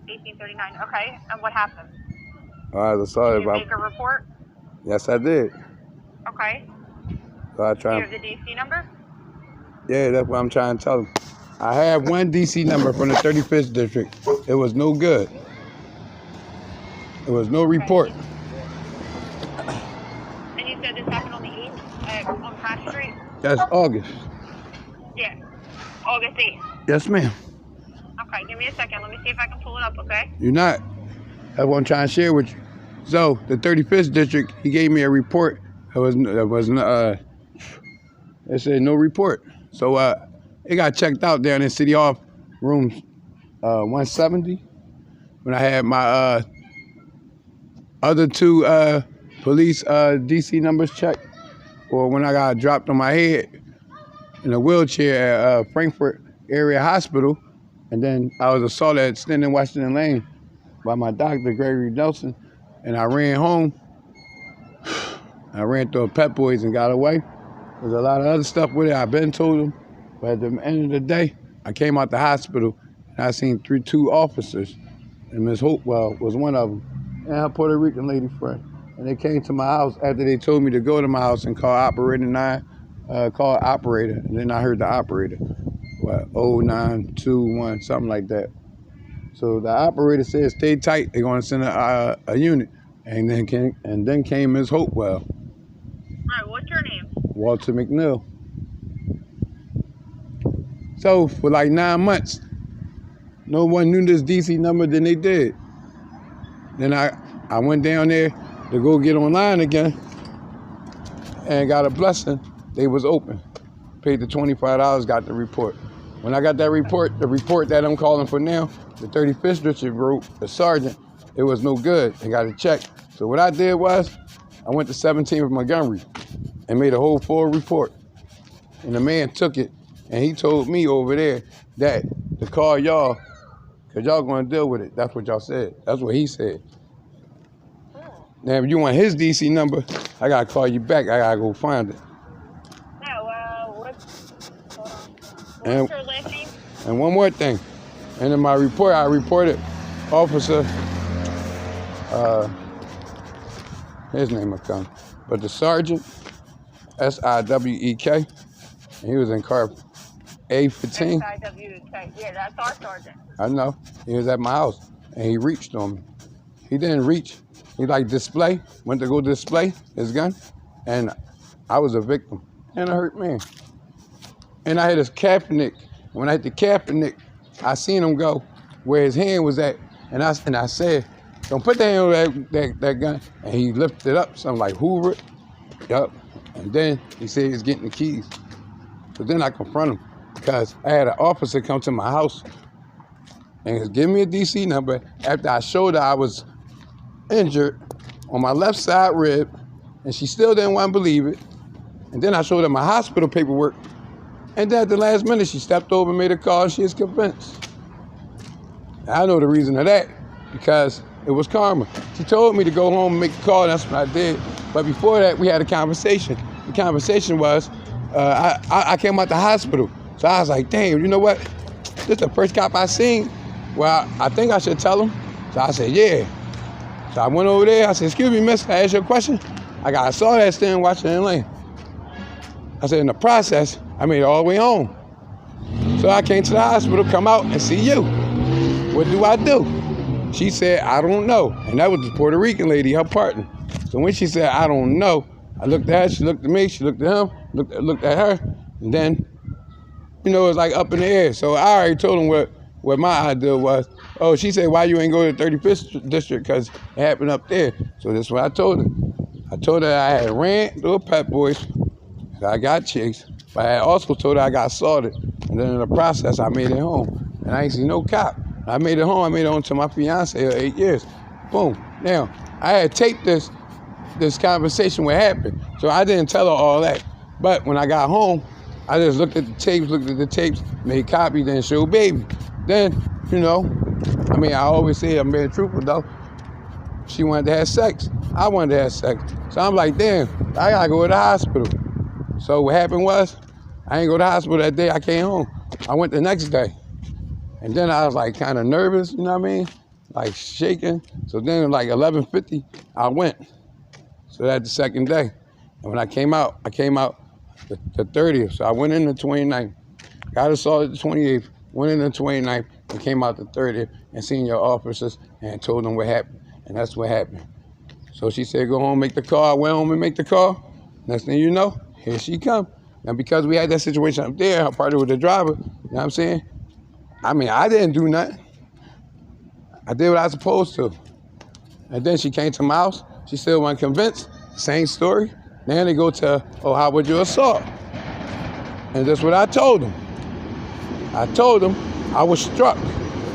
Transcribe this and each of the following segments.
1839. Okay. And what happened? I saw it. Did you make a report? Yes, I did. Okay. So I Do try. you have the DC number? Yeah, that's what I'm trying to tell them. I have one DC number from the 35th district. It was no good. It was no report. And you said this happened on the 8th on Cash Street? That's August. Yeah. August 8th. Yes, ma'am. Okay, give me a second. Let me see if I can pull it up, okay? You're not. That's what I'm trying to share with you. So the 35th district, he gave me a report. It said no report. So it got checked out down in City Hall, room 170. When I had my other two police DC numbers checked, or when I got dropped on my head in a wheelchair at Frankfurt Area Hospital, and then I was assaulted at Stenton Washington Lane by my doctor, Gregory Nelson, and I ran home. I ran through a Pep Boys and got away. There's a lot of other stuff with it. I've been told them, but at the end of the day, I came out the hospital and I seen two officers, and Ms. Hopewell was one of them, and her Puerto Rican lady friend. And they came to my house after they told me to go to my house and call operator 9, call operator, and then I heard the operator, 0921, something like that. So the operator said, stay tight, they're gonna send a unit. And then came Ms. Hopewell. All right, what's your name? Walter McNeil. So for like 9 months, no one knew this DC number than they did. Then I went down there to go get online again and got a blessing. They was open. Paid the $25, got the report. When I got that report, the report that I'm calling for now, the 35th district wrote, the sergeant, it was no good. They got it checked. So what I did was, I went to 17th Montgomery and made a whole full report. And the man took it, and he told me over there that to call y'all, because y'all going to deal with it. That's what y'all said. That's what he said. Now, if you want his DC number, I got to call you back. I got to go find it. Now, what's And- your last name? And one more thing. And in my report, I reported Officer, his name will come, but the sergeant, SIWEK, and he was in car A15. SIWK. Yeah, that's our sergeant. I know. He was at my house, and he reached on me. He didn't reach. He went to go display his gun, and I was a victim and a hurt man. And I hit his Kaepernick. When I hit the Kaepernick, I seen him go where his hand was at, and I said, don't put that hand on that gun. And he lifted it up, something like Hoover. Yup. And then he said he's getting the keys. So then I confront him because I had an officer come to my house and he gave me a DC number after I showed her I was injured on my left side rib, and she still didn't want to believe it. And then I showed her my hospital paperwork, and then at the last minute she stepped over and made a call, and she is convinced. I know the reason of that, because it was karma. She told me to go home and make a call, and that's what I did. But before that, we had a conversation. The conversation was, I came out the hospital. So I was like, damn, you know what? This is the first cop I seen. Well, I think I should tell him. So I said, yeah. So I went over there. I said, excuse me, miss, can I ask you a question? I saw that Stenton Washington Lane. I said, in the process, I made it all the way home. So I came to the hospital, come out and see you. What do I do? She said, I don't know. And that was the Puerto Rican lady, her partner. So when she said, I don't know, I looked at her, she looked at me, she looked at him, looked at her, and then, it was like up in the air. So I already told him what my idea was. Oh, she said, why you ain't go to the 35th district? Because it happened up there. So that's what I told her. I told her I had ran through a Pep Boys, I got chased, but I also told her I got assaulted. And then in the process, I made it home. And I ain't seen no cop. I made it home. I made it home to my fiance of 8 years. Boom. Now, I had taped this conversation what happened. So I didn't tell her all that. But when I got home, I just looked at the tapes, made copies, then showed baby. Then, I always say I'm being truthful though. She wanted to have sex. I wanted to have sex. So I'm like, damn, I gotta go to the hospital. So what happened was, I ain't go to the hospital that day, I came home. I went the next day. And then I was like kind of nervous, you know what I mean? like shaking. So then like 11:50, I went. So that's the second day. And when I came out the 30th. So I went in the 29th, got assaulted the 28th, went in the 29th, and came out the 30th and seen your officers and told them what happened. And that's what happened. So she said, go home, make the call. I went home and make the call. Next thing you know, here she come. Now, because we had that situation up there, her partner was the driver, you know what I'm saying? I mean, I didn't do nothing. I did what I was supposed to. And then she came to my house. She still wasn't convinced. Same story. Then they go to, oh, how would you assault? And that's what I told them. I told them I was struck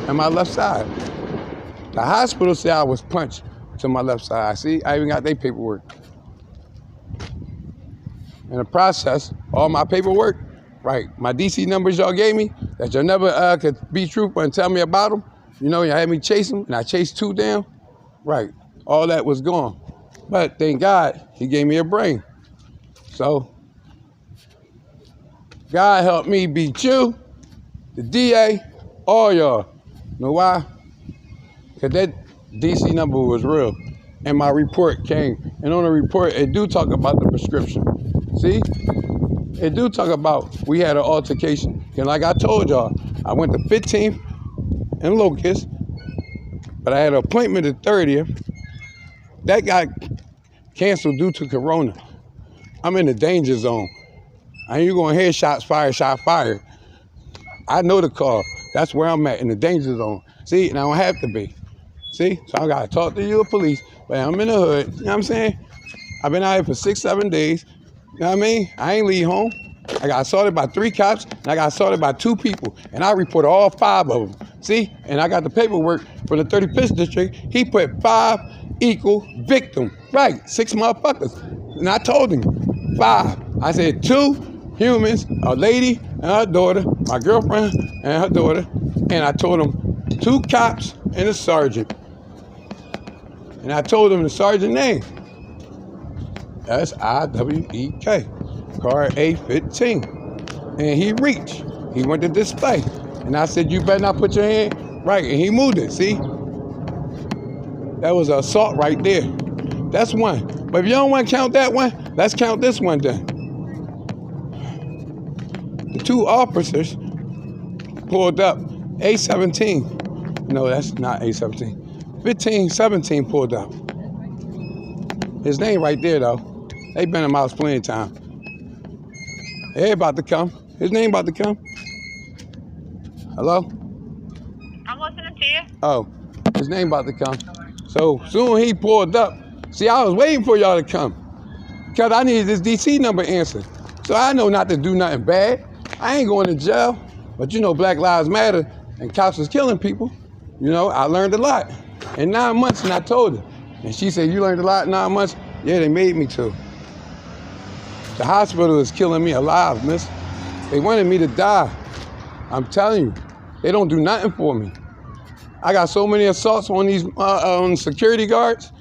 on my left side. The hospital said I was punched to my left side. See, I even got their paperwork. In the process, all my paperwork, right, my DC numbers y'all gave me, that y'all never could be truthful and tell me about them, you know, y'all had me chase them, and I chased 2 down, right, all that was gone. But thank God, he gave me a brain. So, God helped me beat you, the DA, all y'all. You know why? Because that DC number was real. And my report came. And on the report, it do talk about the prescription. See? It do talk about we had an altercation. And like I told y'all, I went to 15th and Locust, but I had an appointment the 30th. That got canceled due to Corona. I'm in the danger zone. I ain't going to hear shots fired, shot fired. I know the call. That's where I'm at, in the danger zone. See, and I don't have to be. See? So I got to talk to you, police, but I'm in the hood. You know what I'm saying? I've been out here for 6-7 days. You know what I mean? I ain't leave home. I got assaulted by 3 cops, and I got assaulted by 2 people. And I reported all 5 of them. See? And I got the paperwork from the 35th district. He put 5 equal victims. Right, 6 motherfuckers. And I told him 5. I said 2 humans, a lady and her daughter, my girlfriend and her daughter. And I told him 2 cops and a sergeant. And I told him the sergeant's name. SIWEK, car A15. And he reached. He went to display. And I said, you better not put your hand right. And he moved it, see? That was an assault right there. That's 1. But if you don't want to count that one, let's count this one then. The 2 officers pulled up. A17. No, that's not A17. 15-17 pulled up. His name right there, though. They been in my house plenty of time. They about to come. His name about to come. Hello? I'm listening to you. Oh, his name about to come. So soon he pulled up. See, I was waiting for y'all to come because I needed this DC number answered. So I know not to do nothing bad. I ain't going to jail. But you know, Black Lives Matter and cops was killing people. You know, I learned a lot. In 9 months, and I told her. And she said, you learned a lot in 9 months? Yeah, they made me to. The hospital is killing me alive, miss. They wanted me to die. I'm telling you, they don't do nothing for me. I got so many assaults on these security guards,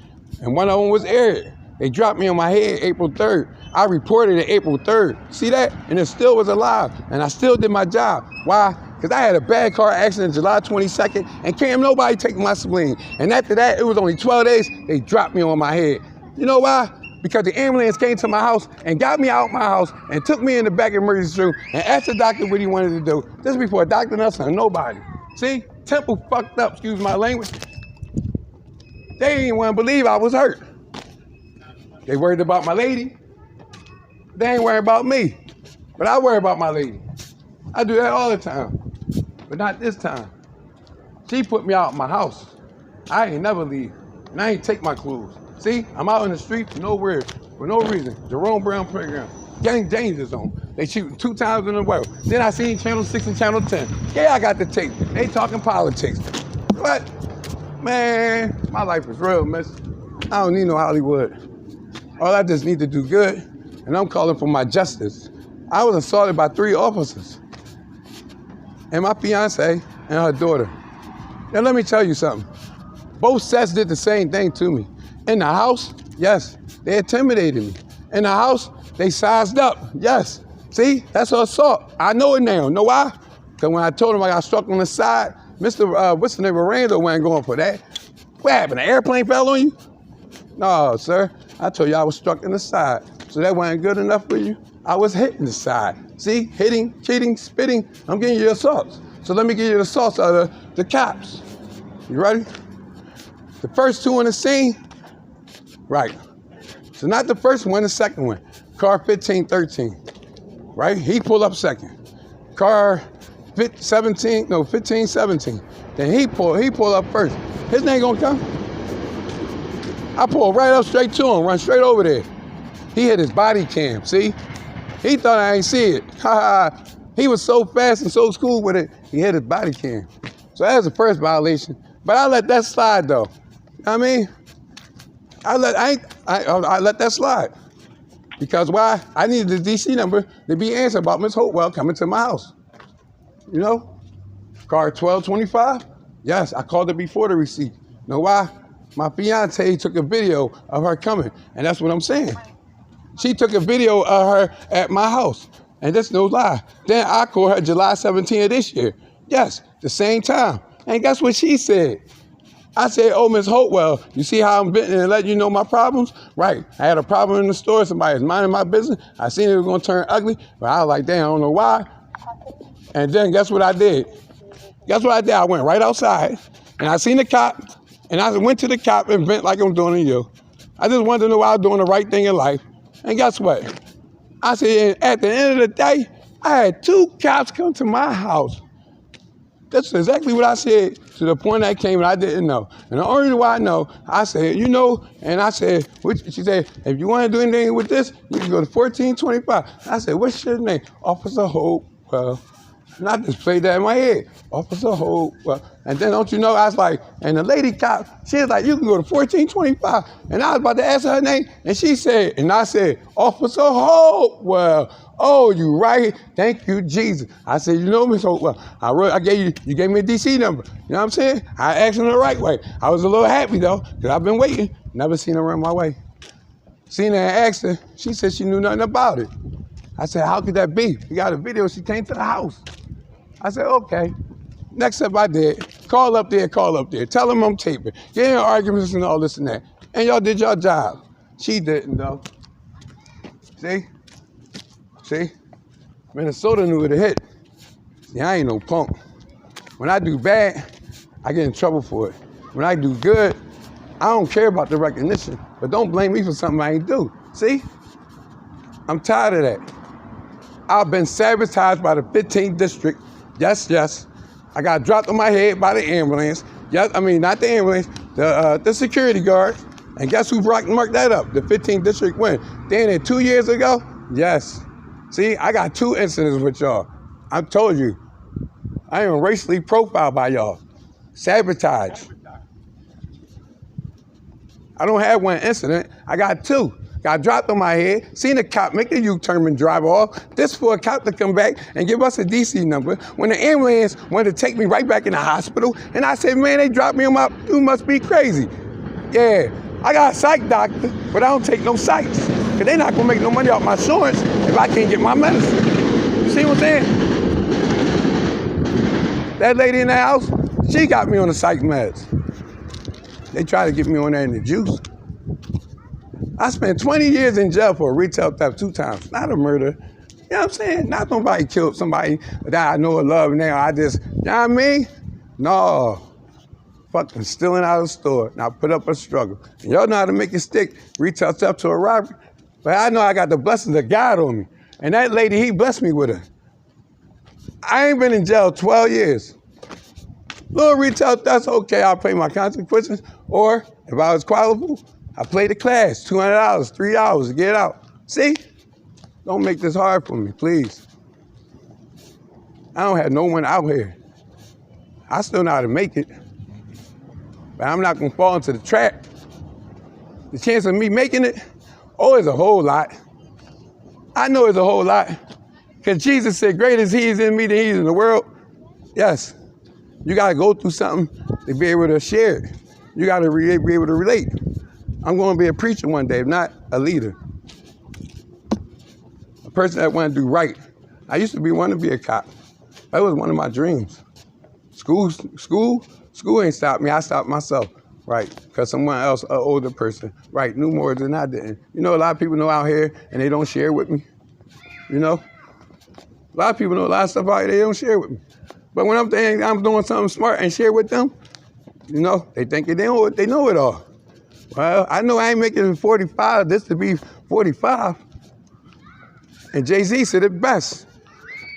and one of them was Eric. They dropped me on my head April 3rd. I reported it April 3rd. See that? And it still was alive, and I still did my job. Why? Because I had a bad car accident July 22nd, and can't nobody take my spleen. And after that, it was only 12 days, they dropped me on my head. You know why? Because the ambulance came to my house and got me out my house and took me in the back emergency room and asked the doctor what he wanted to do. This before a doctor, nothing, or nobody. See? Temple fucked up, excuse my language. They didn't want to believe I was hurt. They worried about my lady. They ain't worried about me. But I worry about my lady. I do that all the time. But not this time. She put me out of my house. I ain't never leave. And I ain't take my clothes. See, I'm out in the street for no reason. Jerome Brown Playground. Gang danger zone. They shooting 2 times in a row. Then I seen Channel 6 and Channel 10. Yeah, I got the tape. They talking politics. What? Man, my life is real, miss. I don't need no Hollywood. All I just need to do good, and I'm calling for my justice. I was assaulted by 3 officers. And my fiance and her daughter. Now let me tell you something. Both sets did the same thing to me. In the house, yes, they intimidated me. In the house, they sized up, yes. See, that's an assault. I know it now. Know why? Because when I told them I got struck on the side, Mr. What's the name? Miranda wasn't going for that. What happened? An airplane fell on you? No, sir. I told you I was struck in the side. So that wasn't good enough for you? I was hitting the side. See, hitting, cheating, spitting. I'm getting you assaults. So let me give you the assaults out of the cops. You ready? The first two on the scene, right. So not the first one, the second one. Car 1513, right? He pulled up second. Car 1517. Then he pulled up first. His name gonna come. I pulled right up straight to him, run straight over there. He hit his body cam, see? He thought I ain't see it. Ha ha. He was so fast and so cool with it, he hit his body cam. So that was the first violation. But I let that slide though. I mean, I let that slide. Because why? I needed the DC number to be answered about Miss Hopewell coming to my house. You know? Car 1225? Yes, I called her before the receipt. Know why? My fiance took a video of her coming, and that's what I'm saying. She took a video of her at my house, and that's no lie. Then I called her July 17th of this year. Yes, the same time. And guess what she said? I said, oh, Miss Hopewell, you see how I'm venting and letting you know my problems? Right. I had a problem in the store. Somebody was minding my business. I seen it was going to turn ugly, but I was like, damn, I don't know why. And then guess what I did? I went right outside, and I seen the cop, and I went to the cop and vent like I'm doing to you. I just wanted to know I was doing the right thing in life. And guess what? I said, at the end of the day, I had 2 cops come to my house. That's exactly what I said to the point I came and I didn't know. And the only reason why I know, I said, you know, and I said, she said, if you want to do anything with this, you can go to 1425. I said, what's your name? Officer Hopewell. And I just played that in my head. Officer Hopewell. And then don't you know, I was like, and the lady cop, she was like, you can go to 1425. And I was about to ask her name, and she said, and I said, Officer Hopewell. Oh, you right. Thank you, Jesus. I said, you know, Miss Hopewell, you gave me a DC number. You know what I'm saying? I asked her the right way. I was a little happy though, because I've been waiting. Never seen her run my way. Seen her and asked her. She said she knew nothing about it. I said, how could that be? We got a video. She came to the house. I said, okay. Next step I did, call up there. Tell them I'm taping. Get in arguments and all this and that. And y'all did your job. She didn't though. See? Minnesota knew it to hit. See, I ain't no punk. When I do bad, I get in trouble for it. When I do good, I don't care about the recognition. But don't blame me for something I ain't do. See? I'm tired of that. I've been sabotaged by the 15th district. Yes. I got dropped on my head by the ambulance. Yes, I mean, not the ambulance, the security guard. And guess who marked that up? The 15th district win. Then 2 years ago, yes. See, I got 2 incidents with y'all. I told you, I am racially profiled by y'all. Sabotage. I don't have 1 incident, I got 2. Got dropped on my head, seen a cop make a U-turn and drive off. This for a cop to come back and give us a DC number when the ambulance wanted to take me right back in the hospital. And I said, man, they dropped me on my, you must be crazy. Yeah, I got a psych doctor, but I don't take no psychs. Because they're not going to make no money off my insurance if I can't get my medicine. You see what I'm saying? That lady in the house, she got me on the psych meds. They tried to get me on that in the juice. I spent 20 years in jail for a retail theft 2 times, not a murder. You know what I'm saying? Not nobody killed somebody that I know or love now. You know what I mean? No. Fucking stealing out of the store. Now put up a struggle. And y'all know how to make it stick, retail theft to a robbery. But I know I got the blessings of God on me. And that lady, he blessed me with her. I ain't been in jail 12 years. Little retail theft, okay, I'll pay my consequences. Or if I was qualified, I played the class, $200, $3 to get out. See? Don't make this hard for me, please. I don't have no one out here. I still know how to make it. But I'm not gonna fall into the trap. The chance of me making it, it's a whole lot. I know it's a whole lot. Because Jesus said, greater is he is in me than he is in the world. Yes. You gotta go through something to be able to share it. You gotta be able to relate. I'm going to be a preacher one day, not a leader. A person that want to do right. I used to want to be a cop. That was one of my dreams. School ain't stopped me. I stopped myself, right? Because someone else, an older person, right, knew more than I did. You know, a lot of people know out here and they don't share with me. You know, a lot of people know a lot of stuff out here they don't share with me. But when I'm thinking I'm doing something smart and share with them, you know, they think they know it all. Well, I know I ain't making 45. This to be 45. And Jay-Z said it best.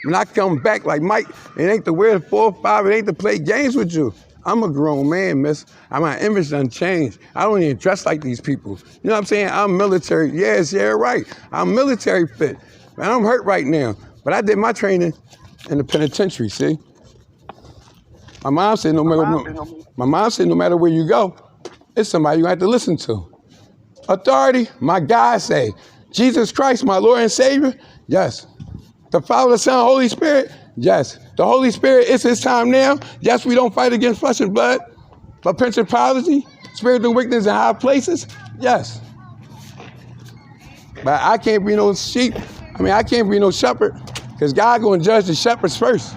When I come back like Mike, it ain't to wear the 4 or 5, it ain't to play games with you. I'm a grown man, miss. My image done changed. I don't even dress like these people. You know what I'm saying? I'm military. Yes, yeah, right. I'm military fit. Man, I'm hurt right now. But I did my training in the penitentiary, see? My mom said no matter where you go, it's somebody you have to listen to. Authority, my God say. Jesus Christ, my Lord and Savior, yes. The Father, the Son, Holy Spirit, yes. The Holy Spirit, it's his time now. Yes, we don't fight against flesh and blood, but principality, spiritual wickedness in high places, yes. But I can't be no sheep. I can't be no shepherd, because God gonna judge the shepherds first.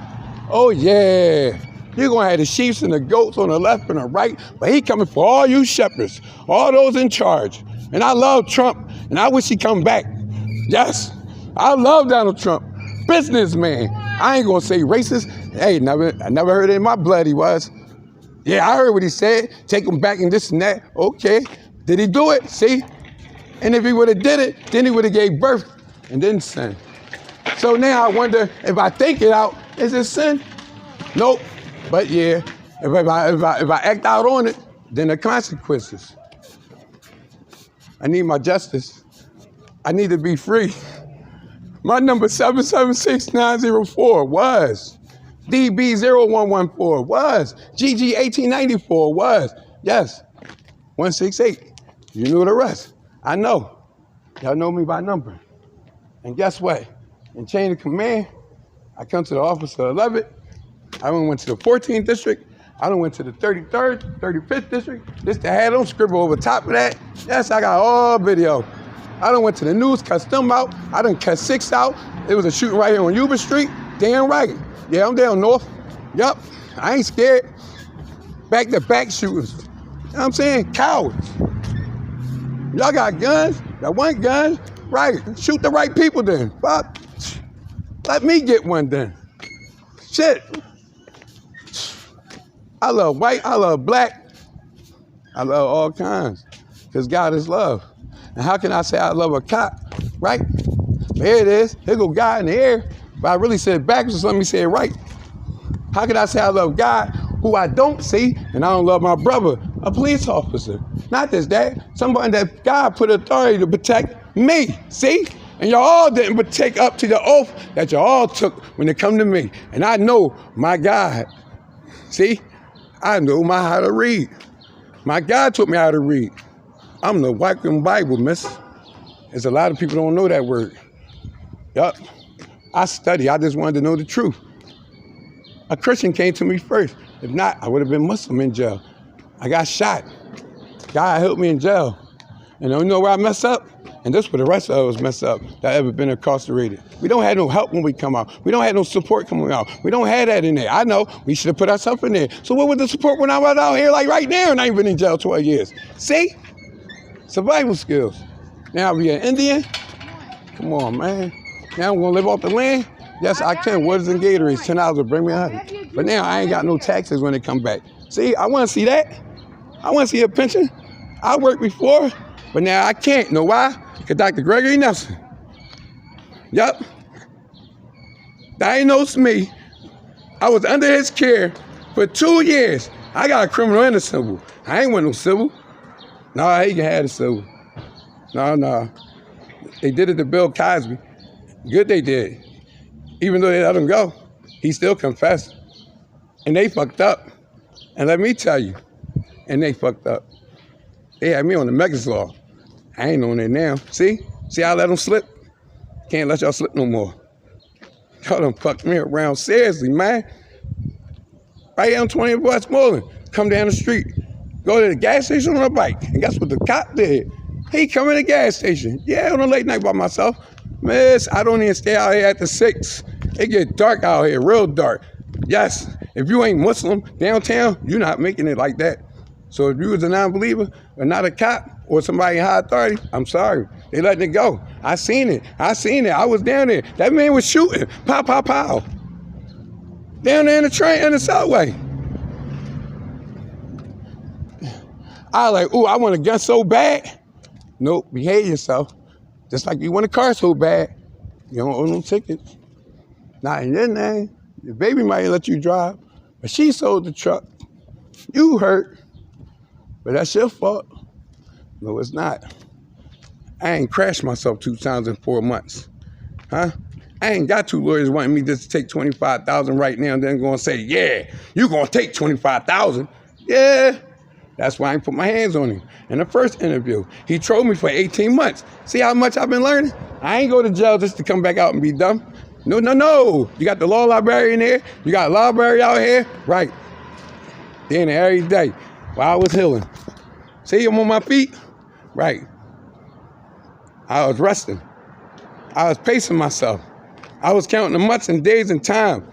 Oh yeah. You're gonna have the sheep and the goats on the left and the right, but he coming for all you shepherds, all those in charge. And I love Trump, and I wish he come back. Yes, I love Donald Trump. Businessman. I ain't gonna say racist. Hey, I never heard it in my blood he was. Yeah, I heard what he said. Take him back and this and that. Okay. Did he do it? See? And if he would have did it, then he would have gave birth and then sin. So now I wonder if I think it out, is it sin? Nope. But yeah, if I act out on it, then the consequences. I need my justice. I need to be free. My number 776904 was. DB0114 was. GG1894 was. Yes, 168. You knew the rest. I know. Y'all know me by number. And guess what? In chain of command, I come to the office of 11th. I went to the 14th district. I done went to the 33rd, 35th district. This to have them scribble over top of that. Yes, I got all video. I done went to the news, cussed them out. I done cut 6 out. It was a shooting right here on Yuba Street. Damn right. Yeah, I'm down north. Yup, I ain't scared. Back-to-back shooters. You know what I'm saying? Cowards. Y'all got guns? Y'all want guns? Right. Shoot the right people then. Fuck. Let me get one then. Shit. I love white, I love black. I love all kinds. Because God is love. And how can I say I love a cop, right? There it is. Here go God in the air. But I really said it backwards, so let me say it right. How can I say I love God who I don't see, and I don't love my brother, a police officer? Not this, Dad. Somebody that God put authority to protect me, see? And y'all all didn't take up to the oath that y'all all took when it come to me. And I know my God, see? I know how to read. My God taught me how to read. I'm the Wickham Bible, miss. There's a lot of people don't know that word. Yup. I study. I just wanted to know the truth. A Christian came to me first. If not, I would have been Muslim in jail. I got shot. God helped me in jail. And you know where I messed up? And this where the rest of us messed up that ever been incarcerated. We don't have no help when we come out. We don't have no support coming out. We don't have that in there. I know we should have put ourselves in there. So what was the support when I was out here like right now and I ain't been in jail 12 years? See? Survival skills. Now I'll be an Indian? Come on, man. Now I'm gonna live off the land? Yes, I can. Waters and Gatorades, $10 will bring me honey. But now I ain't got no taxes when they come back. See, I wanna see that. I wanna see a pension. I worked before, but now I can't. Know why? Because Dr. Gregory Nelson. Yup. Diagnosed me. I was under his care for 2 years. I got a criminal and a civil. I ain't want no civil. No, he can have the civil. No. They did it to Bill Cosby. Good they did. Even though they let him go, he still confessed. And they fucked up. And let me tell you, and they fucked up. They had me on the Megas law. I ain't on it now. See I let them slip? Can't let y'all slip no more. Y'all done fucked me around seriously, man. Right here on 20th Westmoreland. Come down the street. Go to the gas station on a bike. And guess what the cop did? He come in the gas station. Yeah, on a late night by myself. Miss, I don't even stay out here after 6. It get dark out here, real dark. Yes, If you ain't Muslim downtown, you're not making it like that. So if you was a non-believer or not a cop or somebody in high authority, I'm sorry. They letting it go. I seen it. I was down there. That man was shooting. Pow, pow, pow. Down there in the train, in the subway. I was like, ooh, I want a gun so bad. Nope, behave yourself. Just like you want a car so bad, you don't own no tickets. Not in your name. Your baby might let you drive, but she sold the truck. You hurt, but that's your fault. No, it's not. I ain't crashed myself 2 times in 4 months. Huh? I ain't got 2 lawyers wanting me just to take $25,000 right now and then going to say, yeah, you going to take $25,000. Yeah. That's why I ain't put my hands on him. In the first interview, he trolled me for 18 months. See how much I've been learning? I ain't go to jail just to come back out and be dumb. No, no, no. You got the law library in there. You got a library out here. Right. Then every day while I was healing. See, I'm on my feet. Right. I was resting. I was pacing myself. I was counting the months and days and time.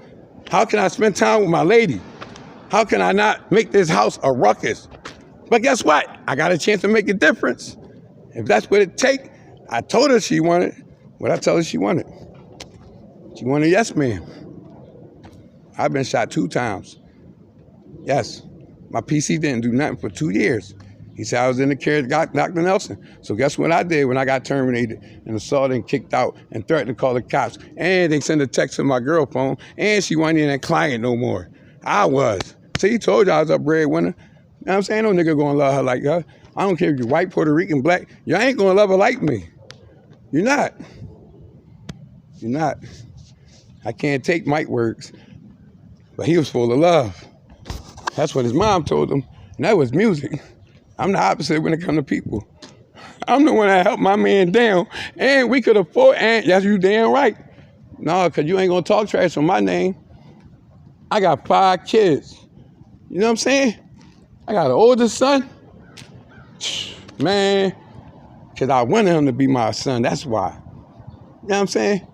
How can I spend time with my lady? How can I not make this house a ruckus? But guess what? I got a chance to make a difference. If that's what it takes, I told her she wanted what I tell her she wanted. She wanted a yes man. I've been shot 2 times. Yes. My PC didn't do nothing for 2 years. He said I was in the care of Dr. Nelson. So guess what I did when I got terminated and assaulted and kicked out and threatened to call the cops? And they sent a text to my girl phone and she wasn't even a client no more. I was. See, he told you I was a breadwinner. You know what I'm saying? No nigga gonna love her like her. I don't care if you're white, Puerto Rican, black. You ain't gonna love her like me. You're not. You're not. I can't take Mike words, but he was full of love. That's what his mom told him, and that was music. I'm the opposite when it comes to people. I'm the one that helped my man down, and we could afford, and yes, you damn right. No, because you ain't gonna talk trash on my name. I got 5 kids. You know what I'm saying? I got an older son. Man, because I wanted him to be my son. That's why. You know what I'm saying?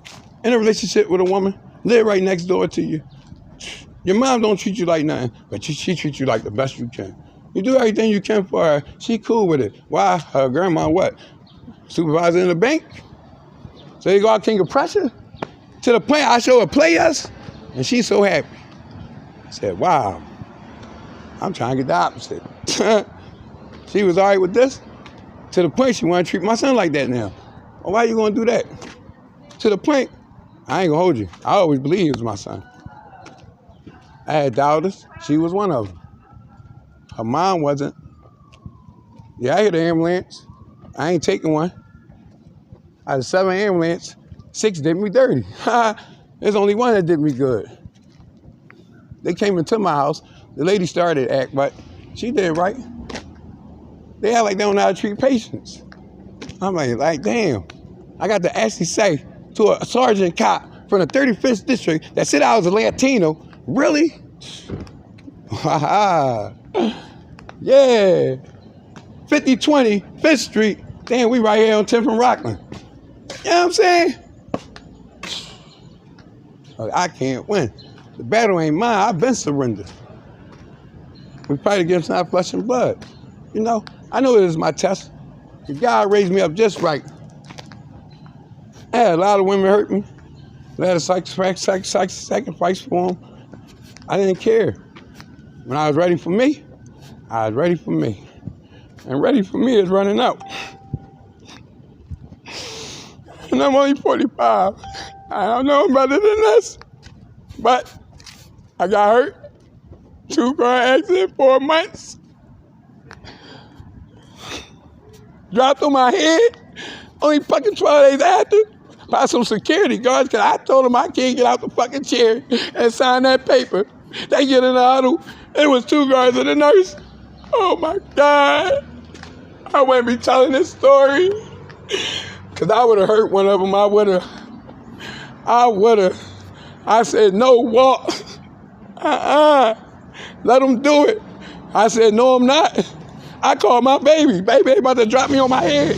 In a relationship with a woman, live right next door to you. Your mom don't treat you like nothing, but she treats you like the best you can. You do everything you can for her. She cool with it. Why? Her grandma what? Supervisor in the bank? So you go out king of pressure? To the point I show her players, and she's so happy. I said, wow, I'm trying to get the opposite. She was all right with this, to the point she want to treat my son like that now. Well, why you going to do that? To the point, I ain't going to hold you. I always believed he was my son. I had doubters. She was one of them. Her mom wasn't. Yeah, I hit an ambulance. I ain't taking one. Out of 7 ambulances, 6 did me dirty. There's only 1 that did me good. They came into my house. The lady started to act, but she did right. They act like they don't know how to treat patients. I'm like, damn. I got to actually say to a sergeant cop from the 35th district that said I was a Latino, really? Yeah. 5020 5th Street. Damn, we right here on 10th and Rockland. You know what I'm saying? I can't win. The battle ain't mine. I've been surrendered. We fight against not flesh and blood. You know, I know it is my test. God raised me up just right. I had a lot of women hurt me. I had a sacrifice for them. I didn't care. When I was ready for me, I was ready for me. And ready for me is running out. And I'm only 45. I don't know better than this. But I got hurt. 2 car accident, 4 months. Dropped on my head. Only fucking 12 days after. By some security guards, because I told them I can't get out the fucking chair and sign that paper. They get in the huddle. It was 2 guards and a nurse. Oh my God. I wouldn't be telling this story. Because I would have hurt one of them. I would have. I said, no, walk. Let them do it. I said, no, I'm not. I called my baby. Baby about to drop me on my head.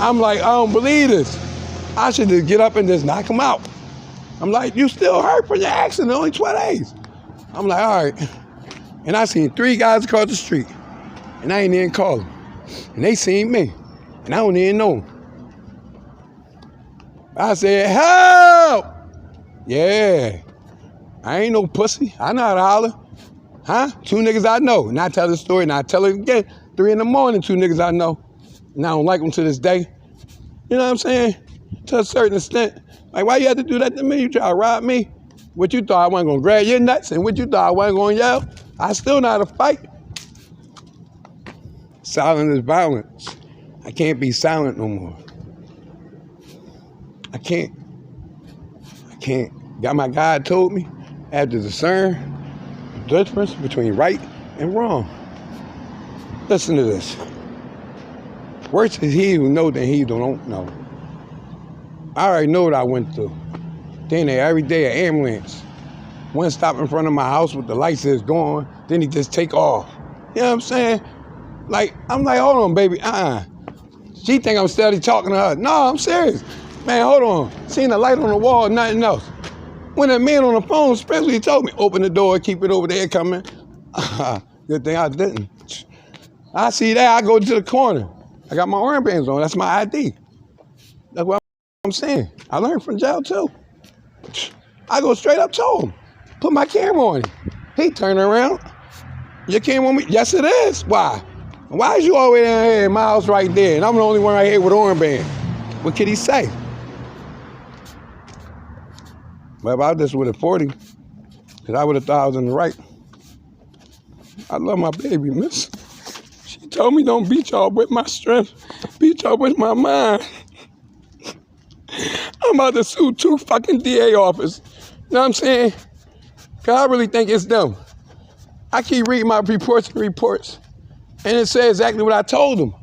I'm like, I don't believe this. I should just get up and just knock him out. I'm like, you still hurt from your accident, only 12 days. I'm like, all right. And I seen 3 guys across the street, and I ain't even call them. And they seen me, and I don't even know them. I said, help! Yeah. I ain't no pussy. I know how to holler. Huh? 2 niggas I know. And I tell the story, and I tell it again. 3 in the morning, 2 niggas I know. And I don't like them to this day. You know what I'm saying? To a certain extent. Like, why you had to do that to me? You try to rob me? What you thought I wasn't gonna grab your nuts? And what you thought I wasn't gonna yell? I still know how to fight. Silence is violence. I can't be silent no more. I can't. Got my God told me I have to discern the difference between right and wrong. Listen to this. Worse is he who knows than he who don't know. I already know what I went through. Then there every day an ambulance. One stop in front of my house with the lights is going, then he just take off. You know what I'm saying? Like, I'm like, hold on, baby. She think I'm steady talking to her. No, I'm serious. Man, hold on. Seen the light on the wall, nothing else. When that man on the phone especially told me, open the door, keep it over there coming. Good thing I didn't. I see that, I go to the corner. I got my armbands on, that's my ID. That's what I'm saying. I learned from jail too. I go straight up to him, put my camera on him. He turned around. Your camera on me? Yes, it is. Why? Why is you all the way down here in my house right there, and I'm the only one right here with an armband? What could he say? But if I just would have 40, because I would have thought I was in the right. I love my baby, miss. She told me don't beat y'all with my strength, beat y'all with my mind. I'm about to sue 2 fucking DA offices. You know what I'm saying? Because I really think it's them. I keep reading my reports, and it says exactly what I told them.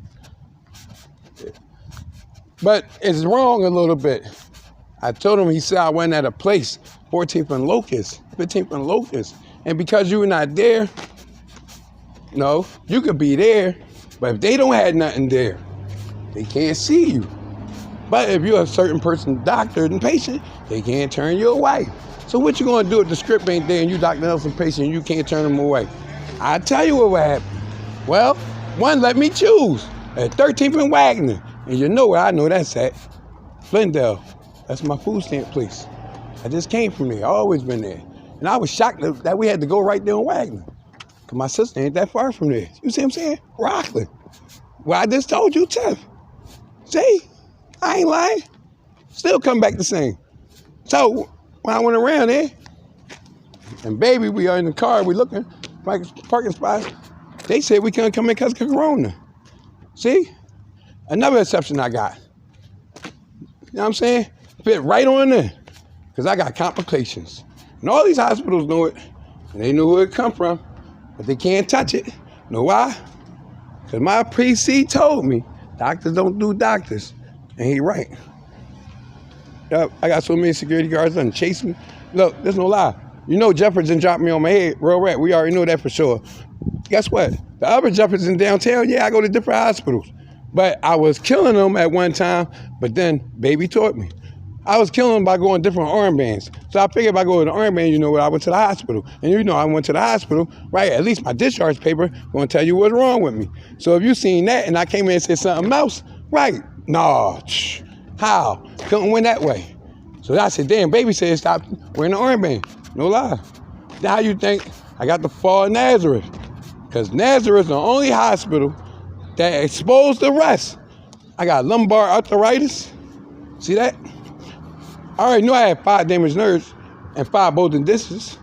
But it's wrong a little bit. I told him, he said I went at a place, 14th and Locust, 15th and Locust. And because you were not there, no, you could be there, but if they don't have nothing there, they can't see you. But if you're a certain person, doctor and patient, they can't turn you away. So what you gonna do if the script ain't there and you Dr. Nelson patient and you can't turn them away? I tell you what would happen. Well, one, let me choose. At 13th and Wagner. And you know where I know that's at. Flindell. That's my food stamp place. I just came from there. I always been there. And I was shocked that we had to go right there on Wagner. Because my sister ain't that far from there. You see what I'm saying? Rockland. Well, I just told you, Tiff. See? I ain't lying. Still come back the same. So, when I went around there, and baby, we are in the car, we looking, like parking spots, they said we couldn't come in because of Corona. See? Another exception I got. You know what I'm saying? Fit right on there. Because I got complications. And all these hospitals know it. And they know where it come from. But they can't touch it. Know why? Because my PC told me, doctors don't do doctors. And he right. Yep, I got so many security guards done chase me. Look, there's no lie. You know Jefferson dropped me on my head, real rat. We already know that for sure. Guess what? The other Jefferson downtown, yeah, I go to different hospitals. But I was killing them at one time, but then baby taught me. I was killing them by going different armbands. So I figured if I go to the armband, you know what, I went to the hospital. And you know I went to the hospital, right? At least my discharge paper gonna tell you what's wrong with me. So if you seen that and I came in and said something else, right? No, how? Couldn't win that way. So I said, damn, baby said stop wearing the armband. No lie. Now how you think I got the fall of Nazareth? Because Nazareth is the only hospital that exposed the rest. I got lumbar arthritis. See that? I already knew I had 5 damaged nerves and 5 bulging discs.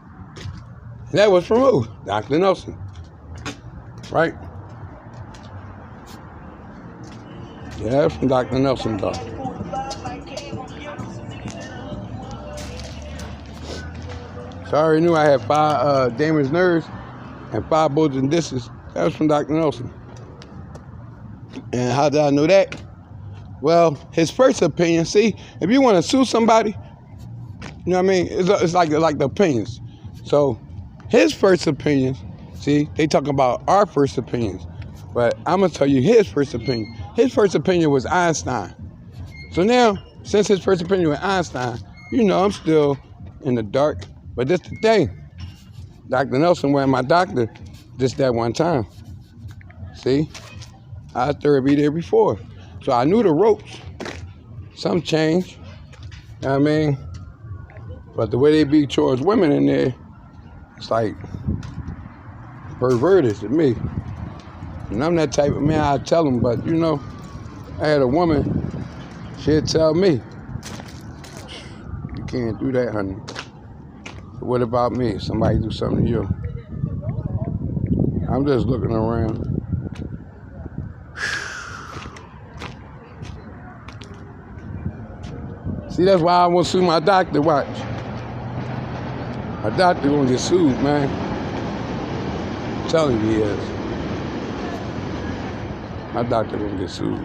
And that was from who? Dr. Nelson. Right? Yeah, from Dr. Nelson, though. So I already knew I had 5 damaged nerves and 5 bulging discs. That was from Dr. Nelson. And how did I know that? Well, his first opinion, see, if you want to sue somebody, you know what I mean? It's like the opinions. So his first opinion, see, they talk about our first opinions, but I'm going to tell you his first opinion. His first opinion was Einstein. So now, since his first opinion was Einstein, you know I'm still in the dark. But that's the thing. Dr. Nelson wasn't my doctor just that one time. See? I was therapy there before. So I knew the ropes. Some changed. You know what I mean? But the way they be towards women in there, it's like perverted to me. And I'm that type of man, I tell them, but you know, I had a woman, she'd tell me, you can't do that, honey. What about me? Somebody do something to you. I'm just looking around. See, that's why I want to sue my doctor. Watch. My doctor gonna get sued, man. I'm telling you he is. My doctor gonna get sued.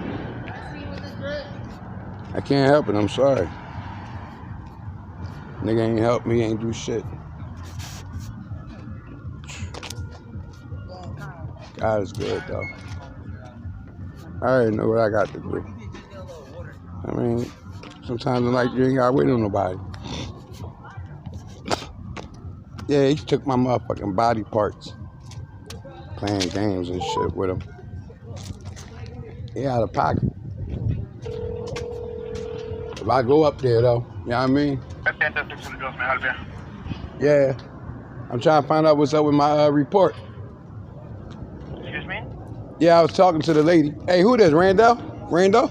I can't help it, I'm sorry. Nigga ain't help me, ain't do shit. God is good, though. I already know what I got to do. I mean, sometimes in life you ain't gotta wait on nobody. Yeah, he took my motherfucking body parts. Playing games and shit with him. He out of pocket. If I go up there, though, you know what I mean? Yeah. I'm trying to find out what's up with my report. Excuse me? Yeah, I was talking to the lady. Hey, who this? Randall? Randall?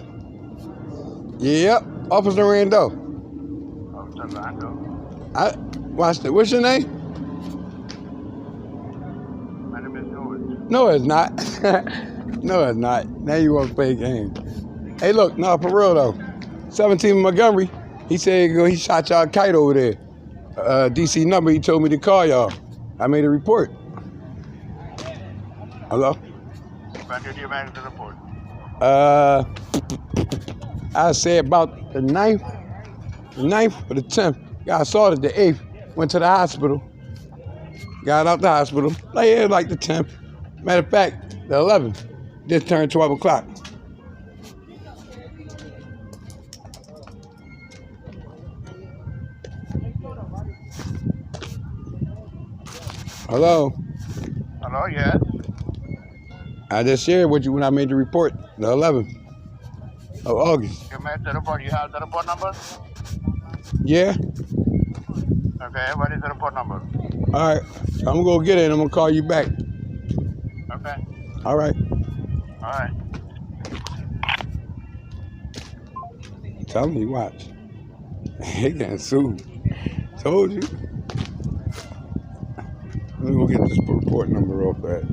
Yep, Officer Randall. Officer Randall. Watch that. What's your name? My name is George. No, it's not. No, it's not. Now you want to play games. Hey, look, no, for real though. 17 Montgomery, he said he shot y'all a kite over there. DC number, he told me to call y'all. I made a report. Hello? When did you make the report? I say about the 9th or the 10th. Got assaulted the 8th. Went to the hospital. Got out the hospital. Like the 10th. Matter of fact, the 11th. Just turned 12 o'clock. Hello? Hello, yes. I just shared with you when I made the report, the 11th of August. You made the report. You have the report number? Yeah? Okay, what is the report number? All right. So I'm going to go get it and I'm going to call you back. Okay. All right. All right. Tell me, watch. He getting sued. Told you. Let me go get this report number real fast.